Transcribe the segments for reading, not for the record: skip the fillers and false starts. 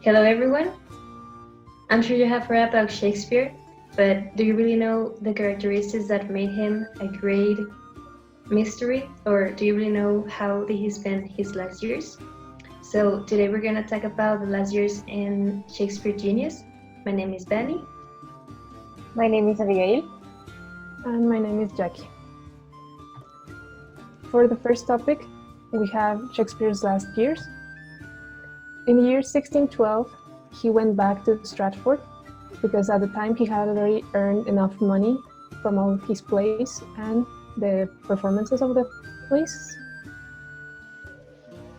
Hello, everyone. I'm sure you have read about Shakespeare, but do you really know the characteristics that made him a great mystery? Or do you really know how did he spend his last years? So today we're going to talk about the last years in Shakespeare Genius. My name is Benny. My name is Abigail. And my name is Jackie. For the first topic, we have Shakespeare's last years. In the year 1612, he went back to Stratford because at the time he had already earned enough money from all his plays and the performances of the plays.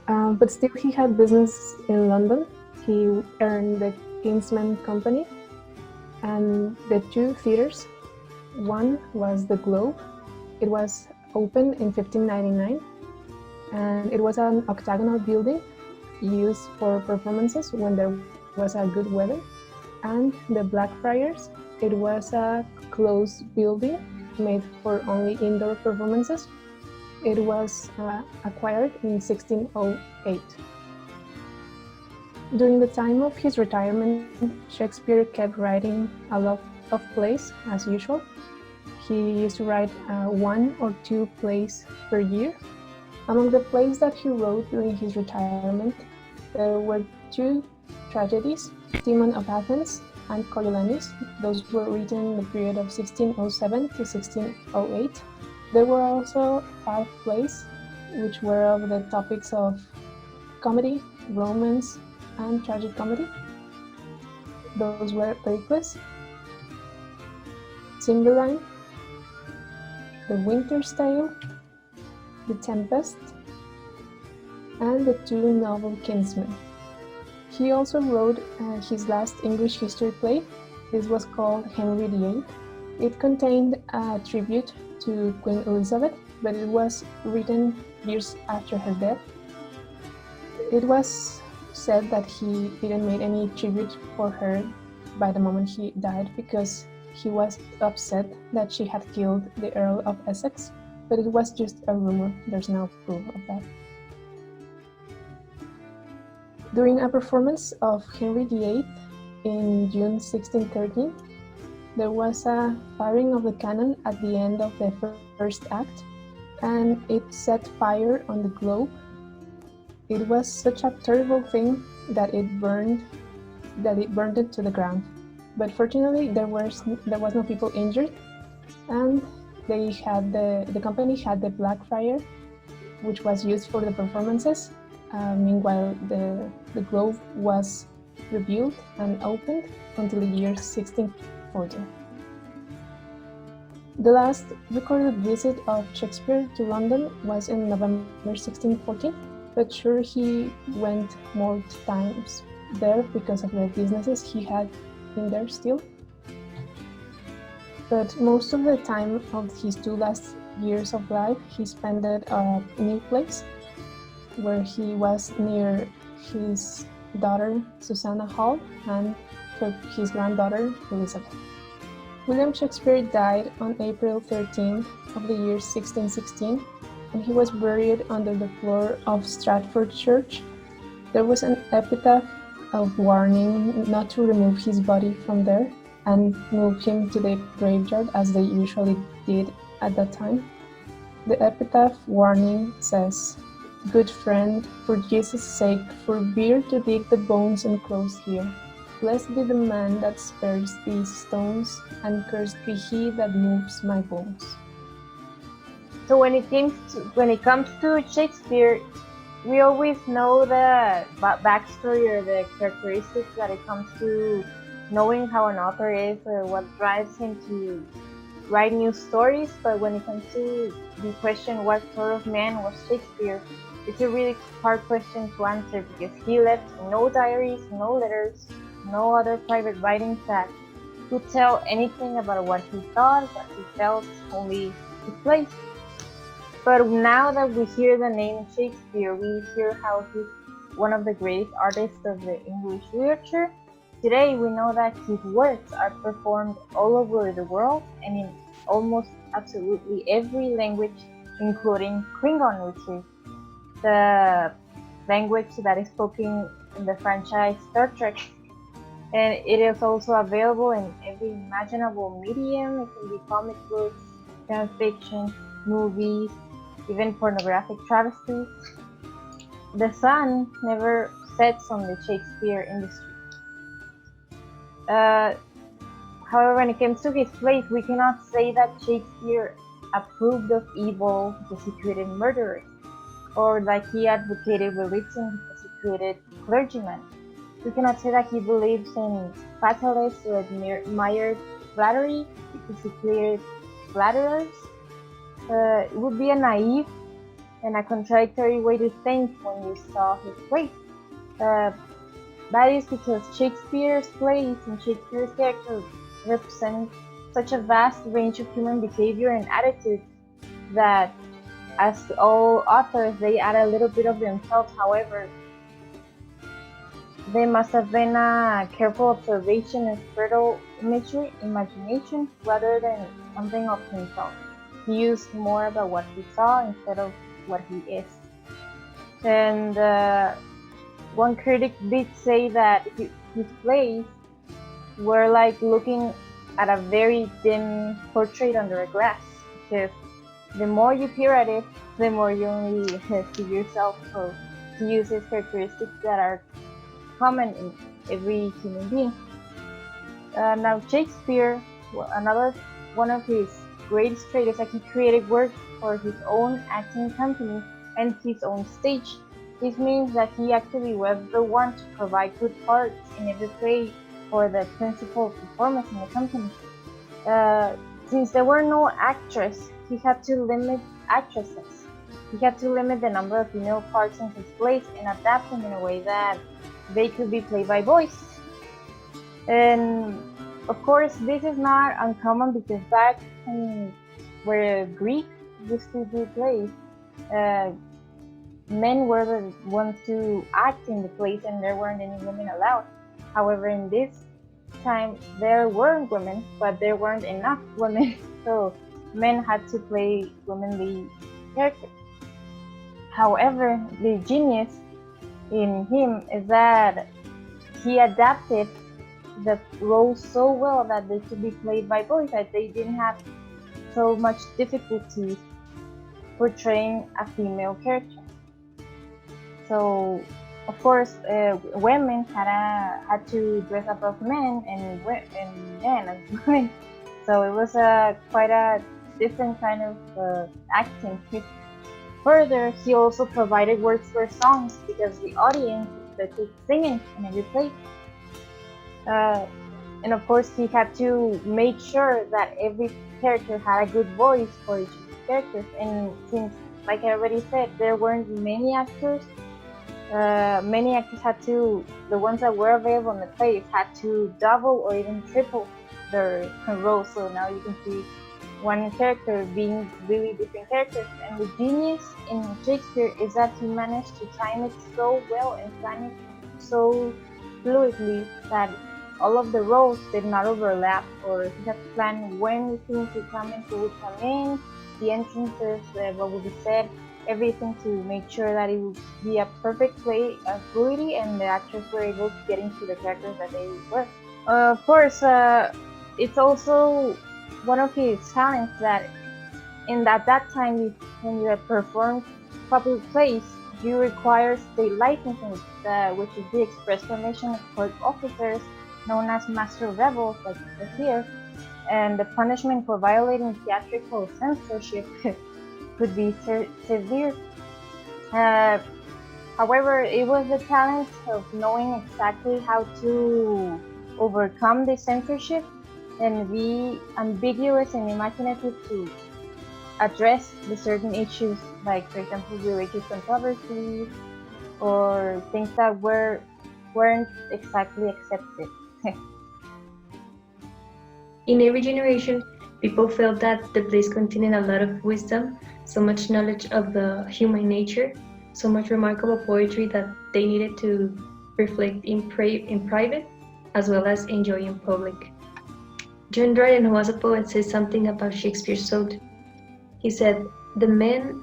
But still he had business in London. He earned the Kingsman Company and the two theatres. One was the Globe. It was opened in 1599 and it was an octagonal building used for performances when there was a good weather. And the Blackfriars, it was a closed building made for only indoor performances. It was acquired in 1608. During the time of his retirement, Shakespeare kept writing a lot of plays as usual. He used to write 1 or 2 plays per year. Among the plays that he wrote during his retirement, there were 2 tragedies, Timon of Athens and Coriolanus. Those were written in the period of 1607 to 1608. There were also 5 plays, which were of the topics of comedy, romance, and tragic comedy. Those were Pericles, Cymbeline, The Winter's Tale, The Tempest, and the 2 novel Kinsmen. He also wrote his last English history play. This was called Henry VIII. It contained a tribute to Queen Elizabeth, but it was written years after her death. It was said that he didn't make any tribute for her by the moment he died because he was upset that she had killed the Earl of Essex, but it was just a rumor. There's no proof of that. During a performance of Henry VIII in June 1613, there was a firing of the cannon at the end of the first act, and it set fire on the Globe. It was such a terrible thing that it burned it to the ground. But fortunately, there was no people injured, and the company had the Blackfriar, which was used for the performances. Meanwhile, the Globe was rebuilt and opened until the year 1640. The last recorded visit of Shakespeare to London was in November 1614, but sure he went more times there because of the businesses he had in there still. But most of the time of his 2 last years of life, he spent it at a new place where he was near his daughter Susanna Hall and his granddaughter Elizabeth. William Shakespeare died on April 13th of the year 1616, and he was buried under the floor of Stratford Church. There was an epitaph of warning not to remove his body from there and move him to the graveyard as they usually did at that time. The epitaph warning says, "Good friend, for Jesus' sake, forbear to dig the bones enclosed here. Blessed be the man that spares these stones, and cursed be he that moves my bones." So when it comes to Shakespeare, we always know the backstory or the characteristics that it comes to knowing how an author is or what drives him to write new stories. But when it comes to the question, what sort of man was Shakespeare, it's a really hard question to answer because he left no diaries, no letters, no other private writings that could tell anything about what he thought, what he felt, only his plays. But now that we hear the name Shakespeare, we hear how he's one of the greatest artists of the English literature. Today we know that his works are performed all over the world and in almost absolutely every language, including Klingon, which is the language that is spoken in the franchise Star Trek. And it is also available in every imaginable medium. It can be comic books, fan fiction, movies, even pornographic travesties. The sun never sets on the Shakespeare industry. However, when it comes to his plays, we cannot say that Shakespeare approved of evil because he created murderers, or that he advocated religion because he created clergymen. We cannot say that he believes in fatalists or admired flattery because he created flatterers. It would be a naive and a contradictory way to think when you saw his plays. That is because Shakespeare's plays and Shakespeare's characters represent such a vast range of human behavior and attitudes that, as all authors, they add a little bit of themselves. However, they must have been a careful observation and fertile imagination rather than something of himself. He used more about what he saw instead of what he is. And one critic did say that his plays were like looking at a very dim portrait under a glass, because the more you peer at it, the more you only see yourself. So he uses characteristics that are common in every human being. Now Shakespeare, another one of his greatest traits is that he created work for his own acting company and his own stage. This means that he actually was the one to provide good parts in every play for the principal performers in the company. Since there were no actresses, he had to limit actresses. He had to limit the number of female parts in his plays and adapt them in a way that they could be played by boys. And of course, this is not uncommon because back where Greek used to do plays, men were the ones to act in the plays and there weren't any women allowed. However, in this time, there were women, but there weren't enough women, so men had to play womanly characters. However, the genius in him is that he adapted the roles so well that they could be played by boys, that they didn't have so much difficulty portraying a female character. So, of course, women had to dress up as men and men as women. So it was quite a different kind of acting. Further, he also provided words for songs because the audience expected singing in every play. And of course, he had to make sure that every character had a good voice for each of the characters. And since, like I already said, there weren't many actors had to, the ones that were available in the plays had to double or even triple their roles. So now you can see one character being really different characters. And the genius in Shakespeare is that he managed to time it so well and plan it so fluidly that all of the roles did not overlap, or he had to plan when the scenes would come in, who would come in, the entrances, what would be said, everything to make sure that it would be a perfect play of fluidity and the actors were able to get into the characters that they were. Of course, it's also one of his talents that at that time, when you had performed public plays, you require state licensing, which is the express permission of court officers known as master rebels, like here, and the punishment for violating theatrical censorship could be severe. However, it was the talent of knowing exactly how to overcome the censorship and be ambiguous and imaginative to address the certain issues, like, for example, religious controversies or things that weren't exactly accepted. In every generation, people felt that the plays contained a lot of wisdom, so much knowledge of the human nature, so much remarkable poetry that they needed to reflect in private as well as enjoy in public. John Dryden, who was a poet, says something about Shakespeare's soul. He said, "The men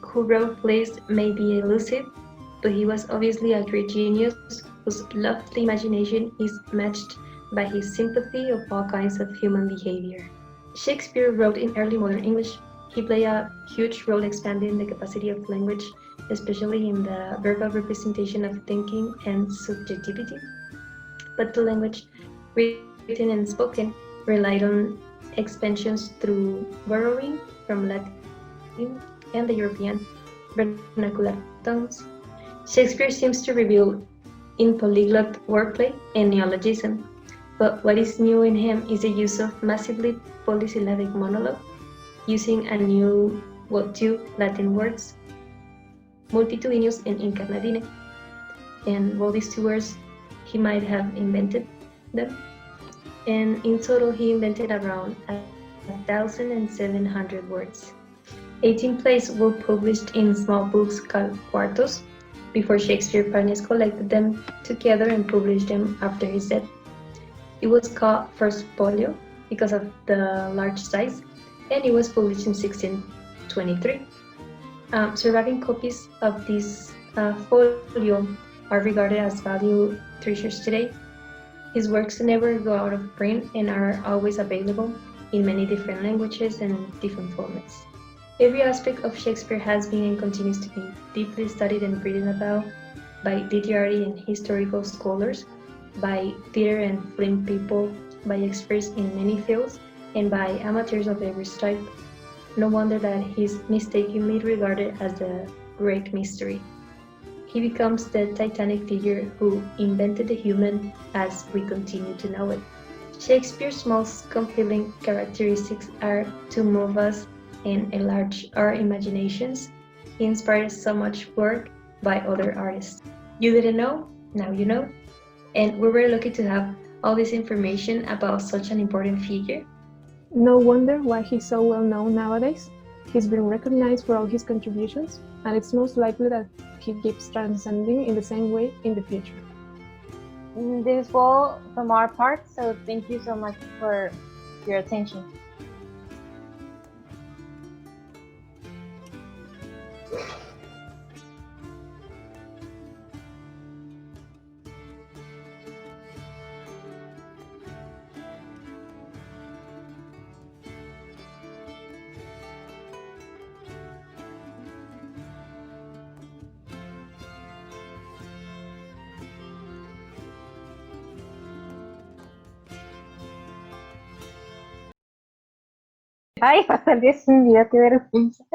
who wrote plays may be elusive, but he was obviously a great genius whose lofty imagination is matched by his sympathy of all kinds of human behavior. Shakespeare wrote in early modern English. He played a huge role expanding the capacity of language, especially in the verbal representation of thinking and subjectivity. But the language, written and spoken, relied on expansions through borrowing from Latin and the European vernacular tones. Shakespeare seems to reveal in polyglot wordplay and neologism, but what is new in him is the use of massively polysyllabic monologue, using a new, two Latin words, multitudinous and incarnadine, and all these two words he might have invented them. And in total, he invented around 1,700 words. 18 plays were published in small books called quartos before Shakespeare partners collected them together and published them after his death. It was called First Folio because of the large size, and it was published in 1623. Surviving copies of this folio are regarded as valued treasures today. His works never go out of print and are always available in many different languages and different formats. Every aspect of Shakespeare has been and continues to be deeply studied and written about by literary and historical scholars, by theater and film people, by experts in many fields, and by amateurs of every stripe. No wonder that he's mistakenly regarded as the great mystery. He becomes the titanic figure who invented the human as we continue to know it. Shakespeare's most compelling characteristics are to move us and enlarge our imaginations. He inspires so much work by other artists. You didn't know? Now you know. And we're very lucky to have all this information about such an important figure. No wonder why he's so well known nowadays. He's been recognized for all his contributions, and it's most likely that he keeps transcending in the same way in the future. This is all from our part, so thank you so much for your attention. Ay, Dios mío, qué vergüenza.